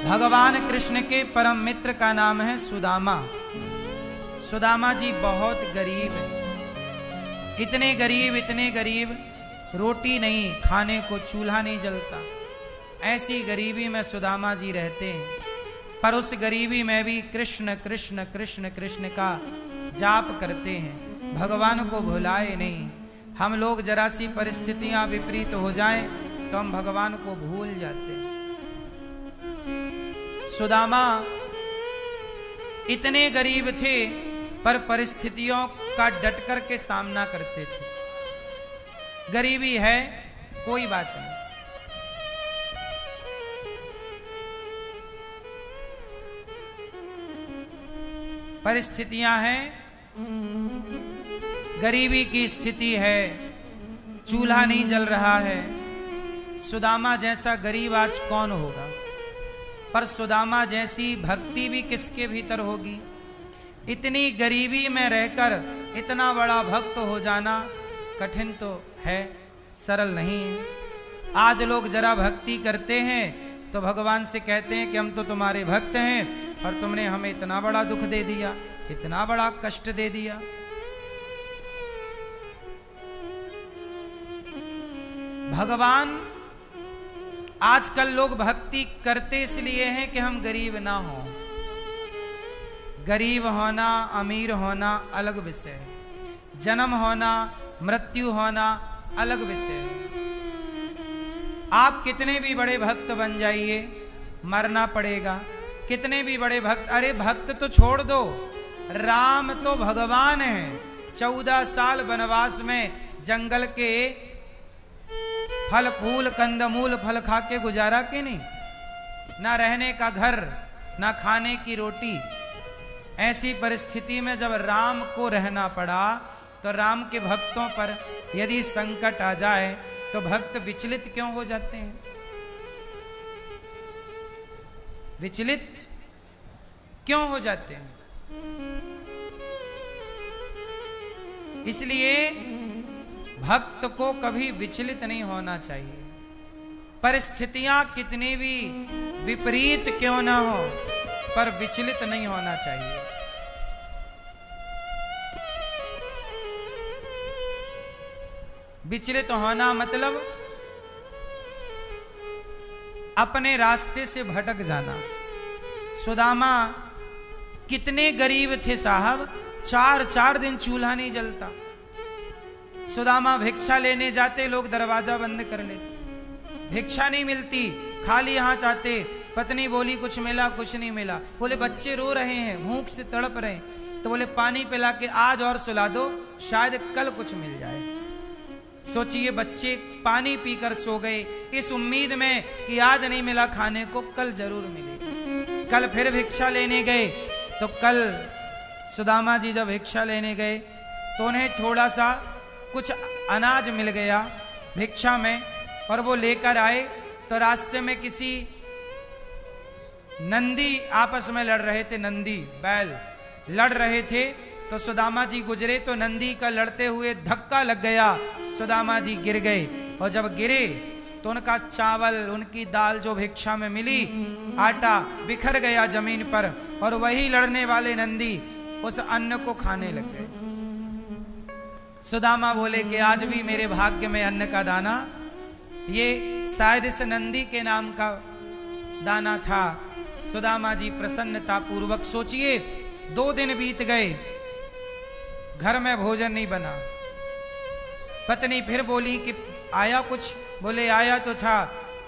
भगवान कृष्ण के परम मित्र का नाम है सुदामा। सुदामा जी बहुत गरीब है, इतने गरीब, रोटी नहीं, खाने को चूल्हा नहीं जलता। ऐसी गरीबी में सुदामा जी रहते हैं, पर उस गरीबी में भी कृष्ण कृष्ण कृष्ण कृष्ण का जाप करते हैं, भगवान को भुलाए नहीं। हम लोग जरा सी परिस्थितियां विपरीत हो जाएं तो हम भगवान को भूल जाते हैं। सुदामा इतने गरीब थे पर परिस्थितियों का डट कर के सामना करते थे। गरीबी है, कोई बात नहीं, परिस्थितियां हैं, गरीबी की स्थिति है, चूल्हा नहीं जल रहा है। सुदामा जैसा गरीब आज कौन होगा, पर सुदामा जैसी भक्ति भी किसके भीतर होगी। इतनी गरीबी में रहकर इतना बड़ा भक्त हो जाना कठिन तो है, सरल नहीं है। आज लोग जरा भक्ति करते हैं तो भगवान से कहते हैं कि हम तो तुम्हारे भक्त हैं और तुमने हमें इतना बड़ा दुख दे दिया, इतना बड़ा कष्ट दे दिया। भगवान आजकल लोग भक्ति करते इसलिए हैं कि हम गरीब ना हो। गरीब होना अमीर होना अलग विषय है, जन्म होना मृत्यु होना अलग विषय है। आप कितने भी बड़े भक्त बन जाइए, मरना पड़ेगा। कितने भी बड़े भक्त, अरे भक्त तो छोड़ दो, राम तो भगवान है। 14 साल वनवास में जंगल के फल फूल कंदमूल फल खा के गुजारा कि नहीं, ना रहने का घर, ना खाने की रोटी। ऐसी परिस्थिति में जब राम को रहना पड़ा तो राम के भक्तों पर यदि संकट आ जाए तो भक्त विचलित क्यों हो जाते हैं? विचलित क्यों हो जाते हैं? इसलिए भक्त को कभी विचलित नहीं होना चाहिए। परिस्थितियां कितनी भी विपरीत क्यों ना हो, पर विचलित नहीं होना चाहिए। विचलित होना मतलब अपने रास्ते से भटक जाना। सुदामा कितने गरीब थे साहब, 4 दिन चूल्हा नहीं जलता। सुदामा भिक्षा लेने जाते, लोग दरवाजा बंद कर लेते, भिक्षा नहीं मिलती, खाली हाथ आते। पत्नी बोली कुछ मिला, कुछ नहीं मिला। बोले बच्चे रो रहे हैं, भूख से तड़प रहे हैं, तो बोले पानी पिला के आज और सुला दो, शायद कल कुछ मिल जाए। सोचिए, बच्चे पानी पीकर सो गए इस उम्मीद में कि आज नहीं मिला खाने को, कल जरूर मिलेगा। कल फिर भिक्षा लेने गए तो कल सुदामा जी जब भिक्षा लेने गए तो उन्हें थोड़ा सा कुछ अनाज मिल गया भिक्षा में, और वो लेकर आए तो रास्ते में किसी नंदी आपस में लड़ रहे थे, नंदी बैल लड़ रहे थे। तो सुदामा जी गुजरे तो नंदी का लड़ते हुए धक्का लग गया, सुदामा जी गिर गए। और जब गिरे तो उनका चावल, उनकी दाल जो भिक्षा में मिली, आटा बिखर गया जमीन पर, और वही लड़ने वाले नंदी उस अन्न को खाने लग गए। सुदामा बोले कि आज भी मेरे भाग्य में अन्न का दाना, ये शायद इस नंदी के नाम का दाना था। सुदामा जी प्रसन्नता पूर्वक, सोचिए 2 दिन बीत गए, घर में भोजन नहीं बना। पत्नी फिर बोली कि आया कुछ? बोले आया तो था,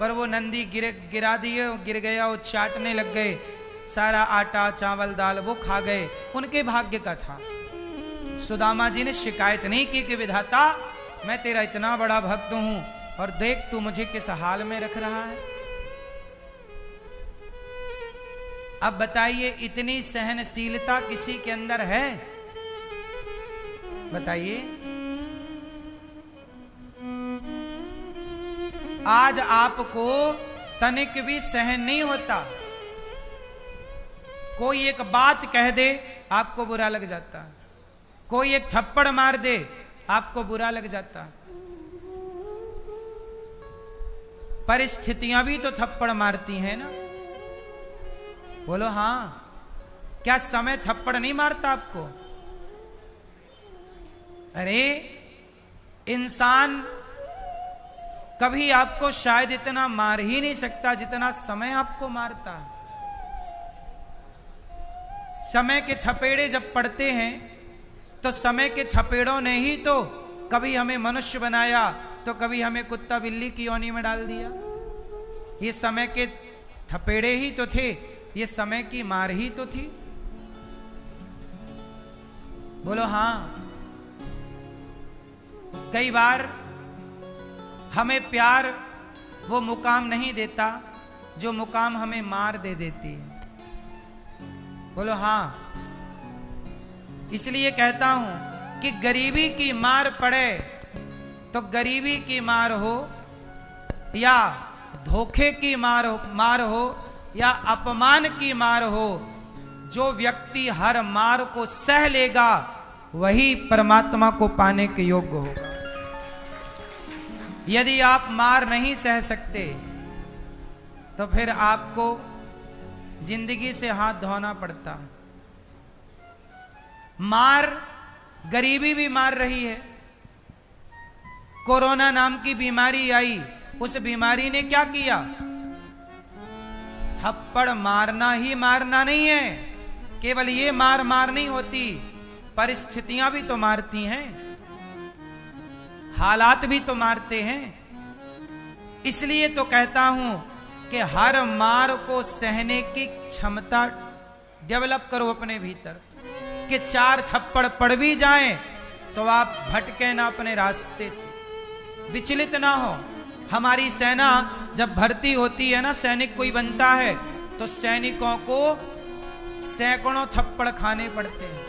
पर वो नंदी गिरा दिए, गिर गया, वो चाटने लग गए, सारा आटा चावल दाल वो खा गए, उनके भाग्य का था। सुदामा जी ने शिकायत नहीं की कि विधाता मैं तेरा इतना बड़ा भक्त हूं और देख तू मुझे किस हाल में रख रहा है। अब बताइए, इतनी सहनशीलता किसी के अंदर है? बताइए। आज आपको तनिक भी सहन नहीं होता, कोई एक बात कह दे आपको बुरा लग जाता, कोई एक थप्पड़ मार दे आपको बुरा लग जाता। परिस्थितियां भी तो थप्पड़ मारती हैं ना। बोलो हाँ। क्या समय थप्पड़ नहीं मारता आपको? अरे इंसान कभी आपको शायद इतना मार ही नहीं सकता जितना समय आपको मारता है। समय के थपेड़े जब पड़ते हैं तो समय के थपेड़ों ने ही तो कभी हमें मनुष्य बनाया, तो कभी हमें कुत्ता बिल्ली की योनि में डाल दिया। ये समय के थपेड़े ही तो थे, ये समय की मार ही तो थी। बोलो हाँ। कई बार हमें प्यार वो मुकाम नहीं देता जो मुकाम हमें मार दे देती है। बोलो हाँ। इसलिए कहता हूं कि गरीबी की मार पड़े तो गरीबी की मार हो या धोखे की मार हो या अपमान की मार हो, जो व्यक्ति हर मार को सह लेगा वही परमात्मा को पाने के योग्य होगा। यदि आप मार नहीं सह सकते तो फिर आपको जिंदगी से हाथ धोना पड़ता है। मार गरीबी भी मार रही है। कोरोना नाम की बीमारी आई, उस बीमारी ने क्या किया? थप्पड़ मारना ही मारना नहीं है, केवल ये मार नहीं होती, परिस्थितियां भी तो मारती हैं, हालात भी तो मारते हैं। इसलिए तो कहता हूं कि हर मार को सहने की क्षमता डेवलप करो अपने भीतर, कि 4 थप्पड़ पड़ भी जाएं तो आप भटके ना अपने रास्ते से, विचलित ना हो। हमारी सेना जब भर्ती होती है ना, सैनिक कोई बनता है तो सैनिकों को सैकड़ों थप्पड़ खाने पड़ते हैं।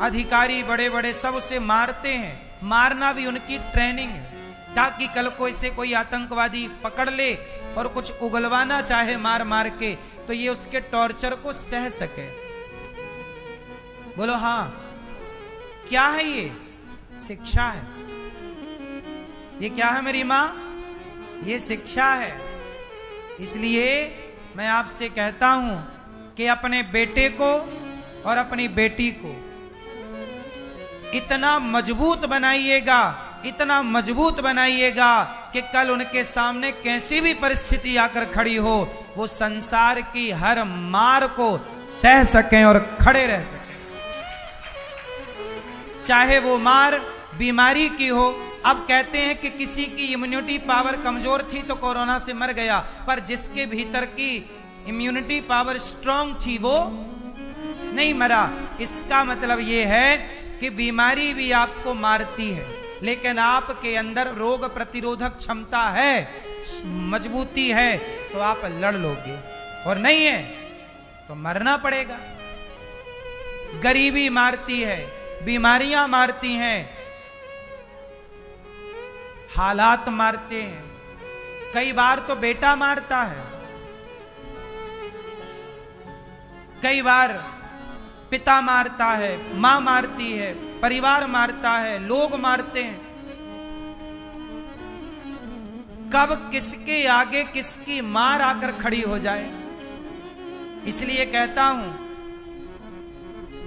अधिकारी बड़े बड़े सब उसे मारते हैं। मारना भी उनकी ट्रेनिंग है, ताकि कल को इसे कोई आतंकवादी पकड़ ले और कुछ उगलवाना चाहे मार के, तो ये उसके टॉर्चर को सह सके। बोलो हाँ। क्या है ये? शिक्षा है। ये क्या है मेरी मां? ये शिक्षा है। इसलिए मैं आपसे कहता हूं कि अपने बेटे को और अपनी बेटी को इतना मजबूत बनाइएगा, इतना मजबूत बनाइएगा कि कल उनके सामने कैसी भी परिस्थिति आकर खड़ी हो, वो संसार की हर मार को सह सकें और खड़े रह सकें। चाहे वो मार बीमारी की हो। अब कहते हैं कि किसी की इम्यूनिटी पावर कमजोर थी तो कोरोना से मर गया, पर जिसके भीतर की इम्यूनिटी पावर स्ट्रांग थी वो नहीं मरा। इसका मतलब ये है कि बीमारी भी आपको मारती है, लेकिन आपके अंदर रोग प्रतिरोधक क्षमता है, मजबूती है, तो आप लड़ लोगे, और नहीं है तो मरना पड़ेगा। गरीबी मारती है, बीमारियां मारती हैं, हालात मारते हैं। कई बार तो बेटा मारता है, कई बार पिता मारता है, मां मारती है, परिवार मारता है, लोग मारते हैं। कब किसके आगे किसकी मार आकर खड़ी हो जाए। इसलिए कहता हूं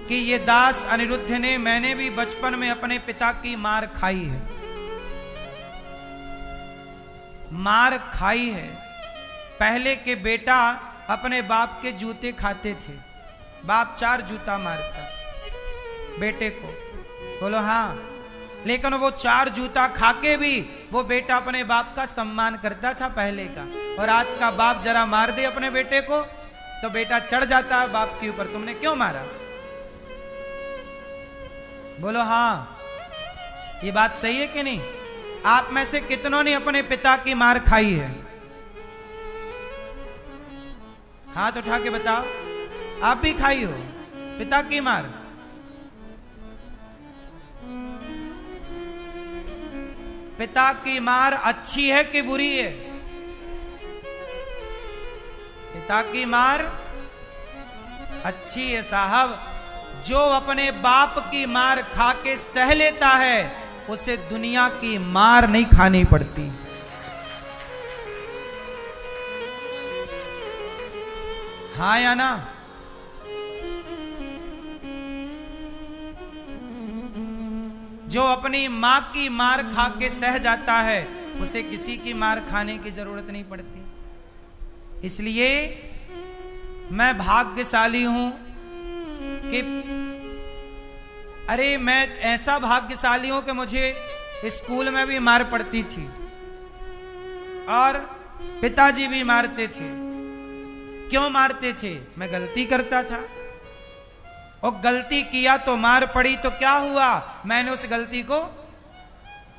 कि ये दास अनिरुद्ध ने, मैंने भी बचपन में अपने पिता की मार खाई है, मार खाई है। पहले के बेटा अपने बाप के जूते खाते थे, बाप 4 जूता मारता बेटे को। बोलो हाँ। लेकिन वो 4 जूता खाके भी वो बेटा अपने बाप का सम्मान करता था पहले का। और आज का बाप जरा मार दे अपने बेटे को तो बेटा चढ़ जाता है बाप के ऊपर, तुमने क्यों मारा। बोलो हाँ। ये बात सही है कि नहीं? आप में से कितनों ने अपने पिता की मार खाई है? हाथ उठा के बताओ। आप भी खाई हो पिता की मार? पिता की मार अच्छी है कि बुरी है? पिता की मार अच्छी है साहब। जो अपने बाप की मार खा के सह लेता है उसे दुनिया की मार नहीं खानी पड़ती। हाँ या ना? जो अपनी मां की मार खा के सह जाता है, उसे किसी की मार खाने की जरूरत नहीं पड़ती। इसलिए मैं भाग्यशाली हूं कि अरे मैं ऐसा भाग्यशाली हूं कि मुझे स्कूल में भी मार पड़ती थी और पिताजी भी मारते थे। क्यों मारते थे? मैं गलती करता था और गलती किया तो मार पड़ी, तो क्या हुआ? मैंने उस गलती को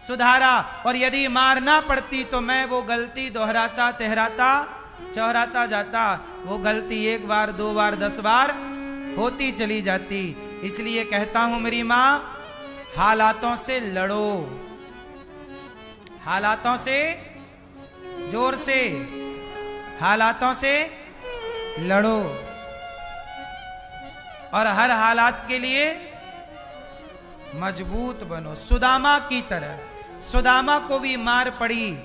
सुधारा। और यदि मार ना पड़ती तो मैं वो गलती दोहराता, तेहराता, चौराता जाता। वो गलती 1 बार, 2 बार, 10 बार होती चली जाती। इसलिए कहता हूं मेरी मां, हालातों से लड़ो, हालातों से, जोर से, हालातों से लड़ो और हर हालात के लिए मजबूत बनो। सुदामा की तरह। सुदामा को भी मार पड़ी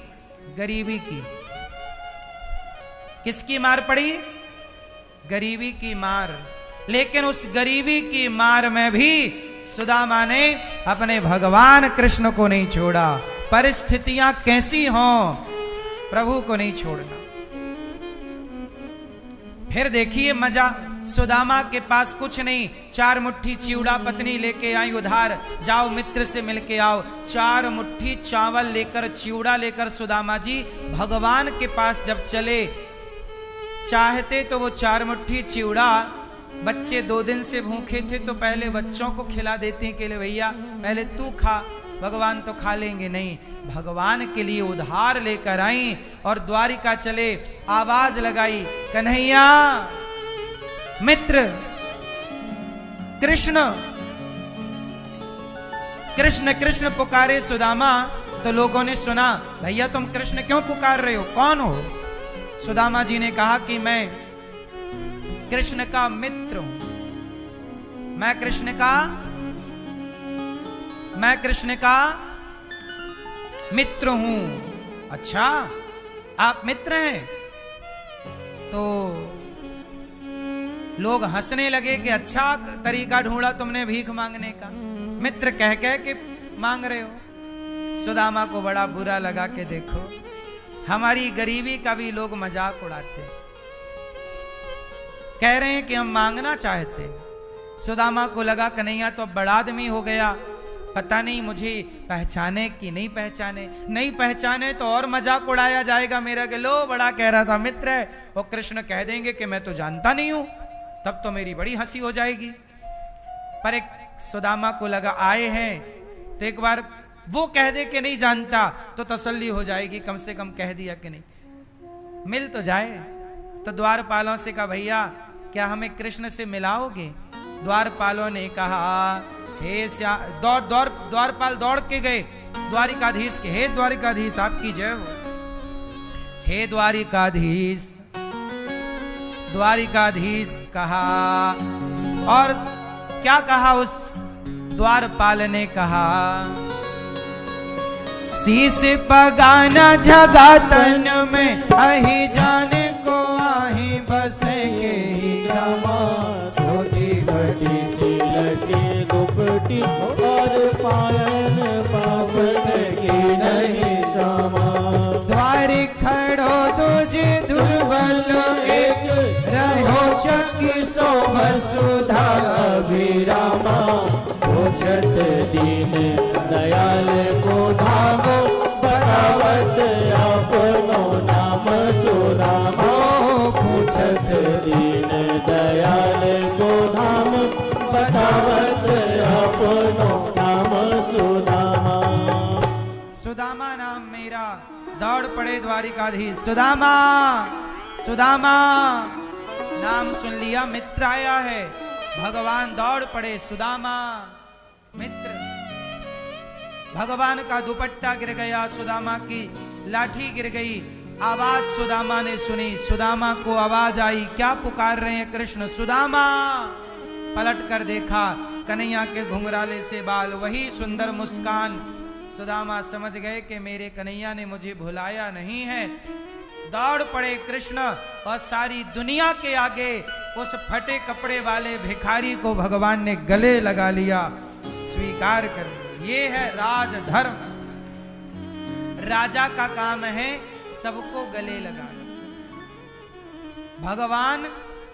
गरीबी की। किसकी मार पड़ी? गरीबी की मार। लेकिन उस गरीबी की मार में भी सुदामा ने अपने भगवान कृष्ण को नहीं छोड़ा। परिस्थितियां कैसी हों, प्रभु को नहीं छोड़ना। फिर देखिए मजा, सुदामा के पास कुछ नहीं, 4 मुट्ठी चिवड़ा पत्नी लेके आई उधार, जाओ मित्र से मिलके आओ। 4 मुट्ठी चावल लेकर, चिवड़ा लेकर सुदामा जी भगवान के पास जब चले, चाहते तो वो 4 मुट्ठी चिवड़ा, बच्चे 2 दिन से भूखे थे तो पहले बच्चों को खिला देते हैं कि ले भैया पहले तू खा, भगवान तो खा लेंगे। नहीं, भगवान के लिए उधार लेकर आई और द्वारिका चले। आवाज लगाई, कन्हैया, मित्र, कृष्ण, कृष्ण कृष्ण पुकारे सुदामा। तो लोगों ने सुना, भैया तुम कृष्ण क्यों पुकार रहे हो, कौन हो? सुदामा जी ने कहा कि मैं कृष्ण का मित्र हूं, मैं कृष्ण का मित्र हूं। अच्छा, आप मित्र हैं? तो लोग हंसने लगे कि अच्छा तरीका ढूंढा तुमने भीख मांगने का, मित्र कह कह के मांग रहे हो। सुदामा को बड़ा बुरा लगा कि देखो हमारी गरीबी का भी लोग मजाक उड़ाते, कह रहे हैं कि हम मांगना चाहते। सुदामा को लगा कन्हैया तो बड़ा आदमी हो गया, पता नहीं मुझे पहचाने कि नहीं पहचाने। नहीं पहचाने तो और मजाक उड़ाया जाएगा मेरा कि लो बड़ा कह रहा था मित्र है, और कृष्ण कह देंगे कि मैं तो जानता नहीं हूं, तब तो मेरी बड़ी हंसी हो जाएगी। पर एक सुदामा को लगा आए हैं तो एक बार वो कह दे कि नहीं जानता तो तसल्ली हो जाएगी, कम से कम कह दिया कि नहीं, मिल तो जाए। तो द्वारपालों से कहा भैया क्या हमें कृष्ण से मिलाओगे? द्वारपालों ने कहा हे द्वारपाल दौड़ के गए द्वारिकाधीश के, हे द्वारिकाधीश आपकी जय हो, हे द्वारिकाधीश। द्वारिकाधीश कहा, और क्या कहा उस द्वारपाल ने कहा, शीश पगाना जगा तन में अहि जाने को आही बसेंगे रामा। धोती घटी सिलटी दुपटी और पायन पावन की नहीं समा। द्वारि खड़ो तुझे दुर्बल एक रहो चकी सो वसुधा अभिरामा। पूछत दीन दयाल को धाम, बतावत अपनो नाम सुदामा। पूछत दीन दयाल को धाम, बतावत अपनो नाम सुदामा। सुदामा नाम मेरा, दौड़ पड़े द्वारिकाधीश। सुदामा, सुदामा नाम सुन लिया, मित्र आया है। भगवान दौड़ पड़े, सुदामा मित्र। भगवान का दुपट्टा गिर गया, सुदामा की लाठी गिर गई। आवाज सुदामा ने सुनी, सुदामा को आवाज आई, क्या पुकार रहे हैं कृष्ण? सुदामा। पलट कर देखा, कन्हैया के घुंघराले से बाल, वही सुंदर मुस्कान। सुदामा समझ गए कि मेरे कन्हैया ने मुझे भुलाया नहीं है। दौड़ पड़े कृष्ण और सारी दुनिया के आगे उस फटे कपड़े वाले भिखारी को भगवान ने गले लगा लिया, स्वीकार कर लिया। ये है राजधर्म। राजा का काम है सबको गले लगाना। भगवान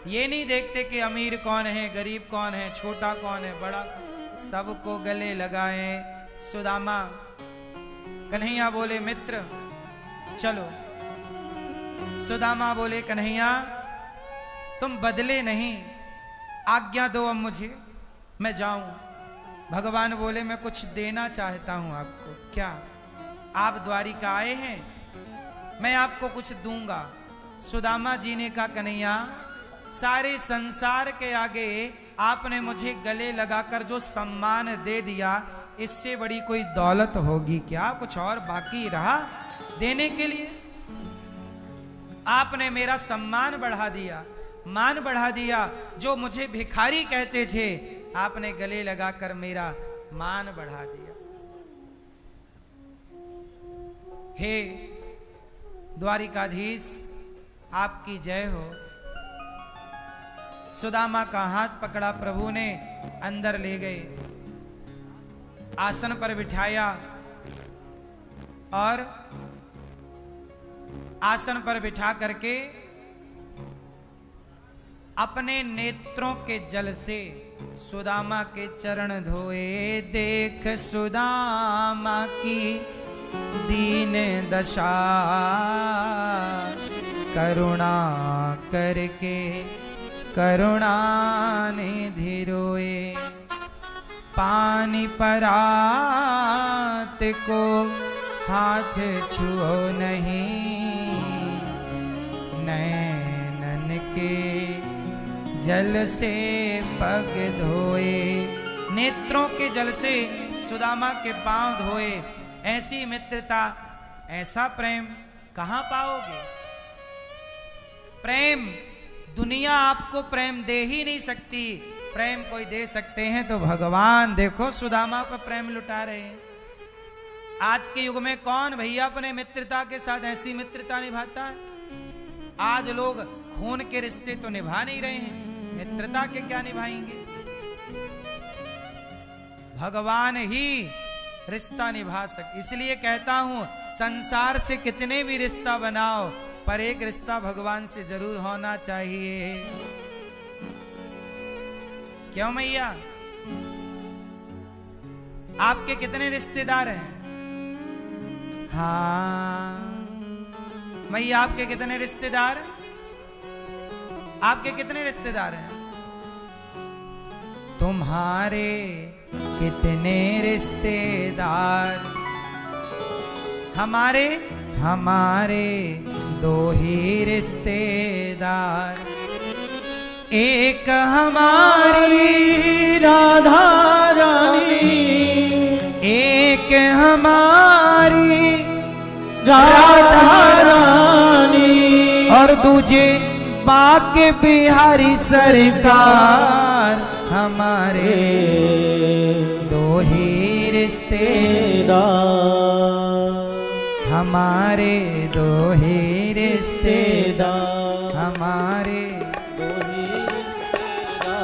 ये नहीं देखते कि अमीर कौन है, गरीब कौन है, छोटा कौन है, बड़ा कौन, सबको गले लगाए। सुदामा कन्हैया बोले मित्र चलो। सुदामा बोले कन्हैया तुम बदले नहीं, आज्ञा दो अब मुझे, मैं जाऊं। भगवान बोले मैं कुछ देना चाहता हूं आपको। क्या? आप द्वारिका आए हैं, मैं आपको कुछ दूंगा। सुदामा जी ने कहा कन्हैया सारे संसार के आगे आपने मुझे गले लगाकर जो सम्मान दे दिया, इससे बड़ी कोई दौलत होगी क्या? कुछ और बाकी रहा देने के लिए? आपने मेरा सम्मान बढ़ा दिया, मान बढ़ा दिया। जो मुझे भिखारी कहते थे आपने गले लगाकर मेरा मान बढ़ा दिया। हे द्वारिकाधीश आपकी जय हो। सुदामा का हाथ पकड़ा प्रभु ने, अंदर ले गए, आसन पर बिठाया और आसन पर बिठा करके अपने नेत्रों के जल से सुदामा के चरण धोए। देख सुदामा की दीन दशा, करुणा करके करुणा निधि रोए। पानी परात को हाथ छुओ नहीं, नैनन के जल से पग धोए। नेत्रों के जल से सुदामा के पांव धोए। ऐसी मित्रता, ऐसा प्रेम कहां पाओगे? प्रेम दुनिया आपको प्रेम दे ही नहीं सकती। प्रेम कोई दे सकते हैं तो भगवान। देखो सुदामा पर प्रेम लुटा रहे हैं। आज के युग में कौन भैया अपने मित्रता के साथ ऐसी मित्रता निभाता है? आज लोग खून के रिश्ते तो निभा नहीं रहे हैं, मित्रता के क्या निभाएंगे? भगवान ही रिश्ता निभा सके। इसलिए कहता हूं संसार से कितने भी रिश्ता बनाओ, पर एक रिश्ता भगवान से जरूर होना चाहिए। क्यों मैया? आपके कितने रिश्तेदार हैं? हाँ मैया, आपके कितने रिश्तेदार? आपके कितने रिश्तेदार हैं? तुम्हारे कितने रिश्तेदार? हमारे दो ही रिश्तेदार। एक हमारी राधा रानी, एक हमारी राधा रानी, और दूजे बाके बिहारी सरकार। हमारे दो ही रिश्तेदार, हमारे दो ही रिश्तेदार, हमारे दो ही रिश्तेदार।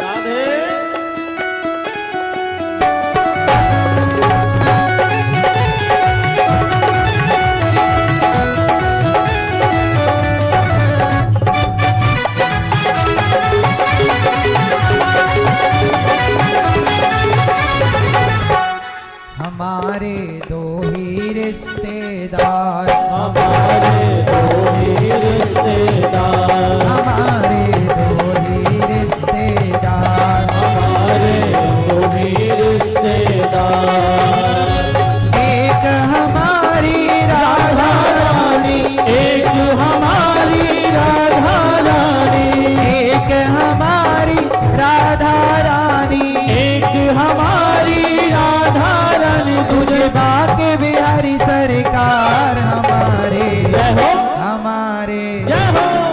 राधे हमारे दो ही रिश्तेदार, हमारे दो ही रिश्तेदार, हमारे दो ही रिश्तेदार, हमारे दो ही रिश्तेदार। एक हमारी राधा रानी, एक हमारी राधा रानी, एक हमारी राधा रानी, एक हमारी राधा रानी, तुझे बाके बिहारी सरकार। हमारे हमारे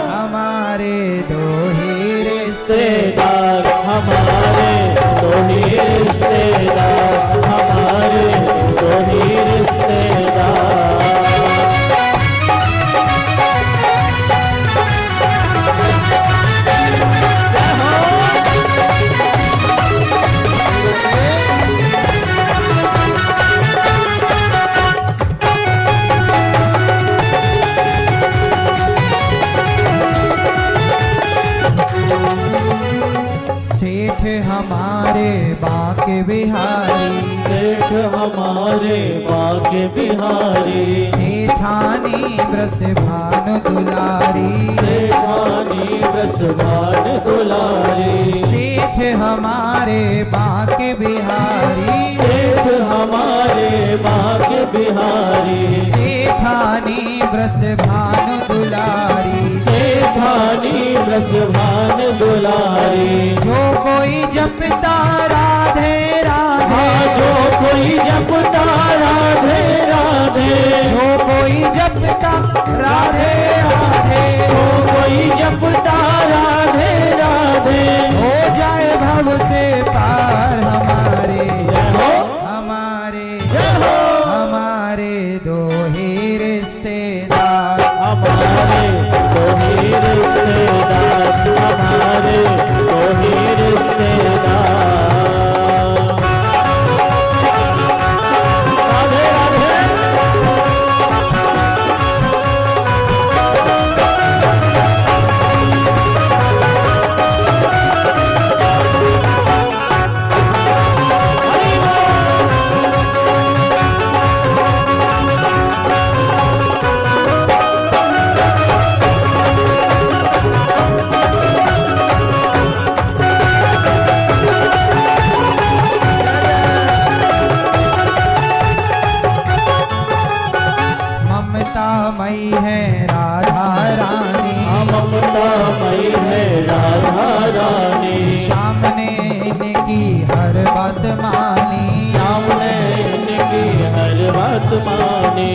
हमारे दो ही रिश्तेदार, हमारे दो ही रिश्तेदार, हमारे दो ही रिश्तेदार। बाके बिहारी, सेठ हमारे बाके बिहारी, सेठानी ब्रसभानु दुलारी, सेठानी ब्रसभानु दुलारी, सेठ हमारे बाके बिहारी, सेठ हमारे बाके बिहारी, सेठानी ब्रसभानु दुलारी, सेठानी ब्रसभानु दुलारी। जो कोई जपता राधे राधे, जो कोई जपता राधे राधे, जो कोई जपता राधे राधे, जो कोई जपता राधे राधे, हो जाए भव से पार हमारे, जय हो हमारे, जय हो हमारे दो ही रिश्तेदार, हमारे दो ही रिश्तेदार, हमारे दो ही रिश्तेदार। राधे राधे। ममतामयी है राधा रानी, ममतामयी है राधा रानी, श्याम ने इनकी हर बात मानी, श्याम ने इनकी हर बात मानी।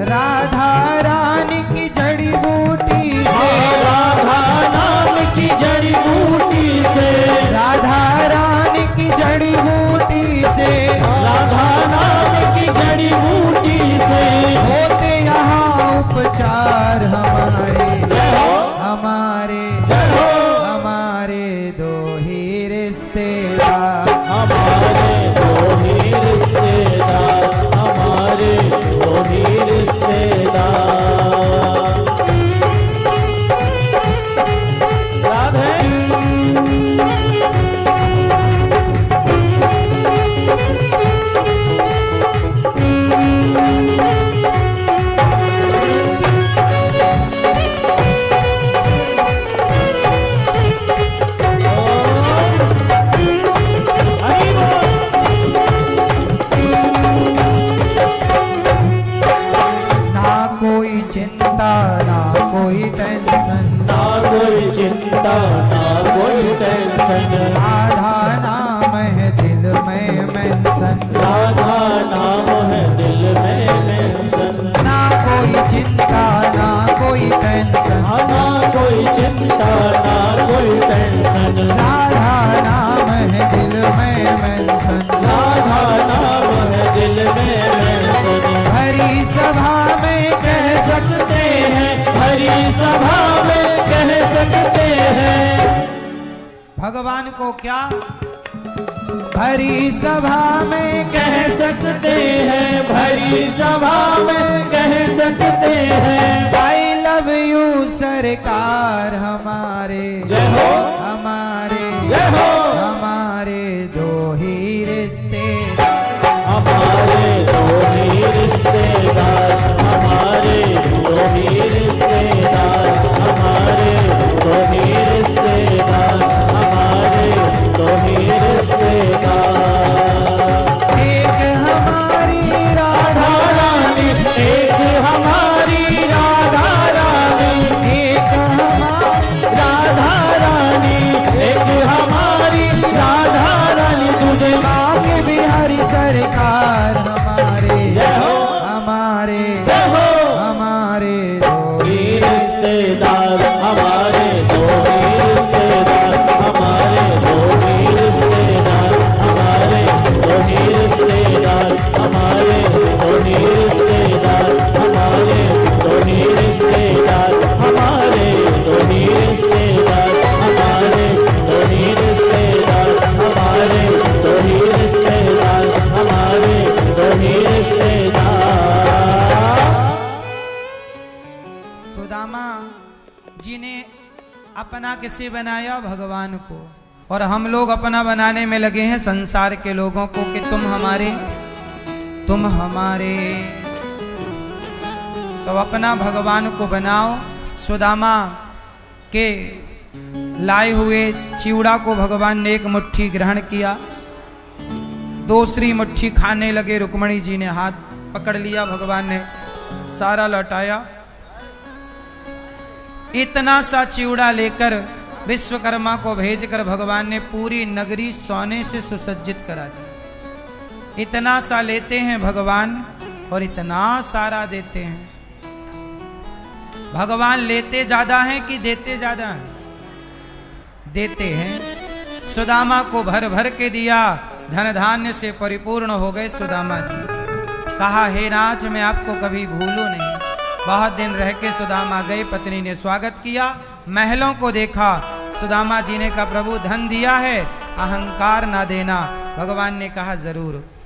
राधा रानी की जड़ी बूटी से, राधा नाम की जड़ी बूटी से, राधा रानी की जड़ी बूटी से, राधा नाम की जड़ी बूटी से, होते यहाँ उपचार हमारे, जय हो हमारे, जय हो हमारे दो ही रिश्तेदार, हमारे दो ही रिश्तेदार, हमारे दो ही रिश्तेदार। राधे। ना कोई चिंता ना कोई टेंशन, ना कोई चिंता ना कोई टेंशन, राधा नाम है दिल में मेंशन, राधा नाम है दिल में मेंशन। ना कोई चिंता ना कोई टेंशन, ना कोई चिंता ना कोई टेंशन, राधा नाम है दिल में मेंशन, राधा नाम है दिल में मेंशन। हरी सभा में कह सकते हैं, हरी सभा में कह सकते हैं। भगवान को क्या भरी सभा में कह सकते हैं, भरी सभा में कह सकते हैं। आई लव यू सरकार हमारे, जय हो हमारे, जय हो हमारे दो ही रिश्तेदार, हमारे दो ही रिश्तेदार, हमारे दो ही रिश्तेदार, हमारे दो ही रिश्तेदार, हमारे दो ही रिश्तेदार। एक हमारी राधा रानी, एक हमारी राधा रानी, एक हमारी राधा रानी, एक हमारी राधा रानी। तुझे बाके बिहारी सरकार हमारे, जय हो हमारे, जय हो हमारे दो ही रिश्तेदार, हमारे दो ही रिश्तेदार, हमारे दो ही रिश्तेदार, हमारे दो ही रिश्तेदार, हमारे दो ही रिश्तेदार, हमारे दो ही रिश्तेदार, हमारे दो ही रिश्तेदार, हमारे दो ही रिश्तेदार, हमारे दो ही रिश्तेदार, हमारे दो ही रिश्तेदार। सुदामा जी ने अपना किसे बनाया? भगवान को। और हम लोग अपना बनाने में लगे हैं संसार के लोगों को कि तुम हमारे तुम हमारे। तो अपना भगवान को बनाओ। सुदामा के लाए हुए चिवड़ा को भगवान ने एक मुट्ठी ग्रहण किया, दूसरी मुट्ठी खाने लगे। रुक्मणी जी ने हाथ पकड़ लिया, भगवान ने सारा लौटाया। इतना सा चिवड़ा लेकर विश्वकर्मा को भेजकर भगवान ने पूरी नगरी सोने से सुसज्जित करा दी। इतना सा लेते हैं भगवान और इतना सारा देते हैं। भगवान लेते ज्यादा हैं कि देते ज्यादा हैं? देते हैं। सुदामा को भर भर के दिया, धन धान्य से परिपूर्ण हो गए सुदामा जी। कहा, हे नाथ, मैं आपको कभी भूलूं नहीं। बहुत दिन रह के सुदामा गए, पत्नी ने स्वागत किया, महलों को देखा। सुदामा जी ने कहा, प्रभु धन दिया है, अहंकार ना देना। भगवान ने कहा, जरूर।